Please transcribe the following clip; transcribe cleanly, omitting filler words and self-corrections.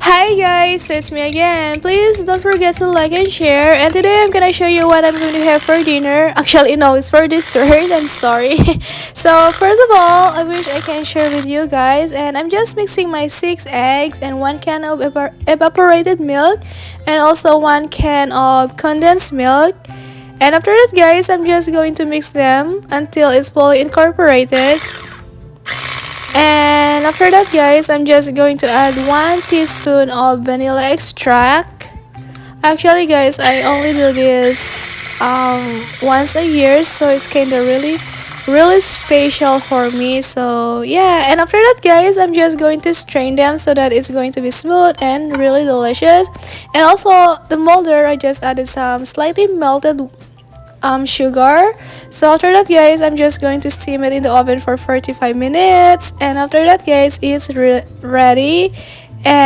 Hi guys, it's me again. Please don't forget to like and share. And today I'm gonna show you what I'm going to have for dinner. Actually, no, it's for dessert. I'm sorry. So first of all, I wish I can share with you guys. And I'm just mixing my 6 eggs and 1 can of evaporated milk, and also 1 can of condensed milk. And after that, guys, I'm just going to mix them until it's fully incorporated. And after that, guys, I'm just going to add 1 teaspoon of vanilla extract. Actually, guys, I only do this once a year, so it's kind of really special for me. So yeah, and after that, guys, I'm just going to strain them so that it's going to be smooth and really delicious. And also the molder, I just added some slightly melted sugar. So after that, guys, I'm just going to steam it in the oven for 45 minutes, and after that, guys, it's ready. And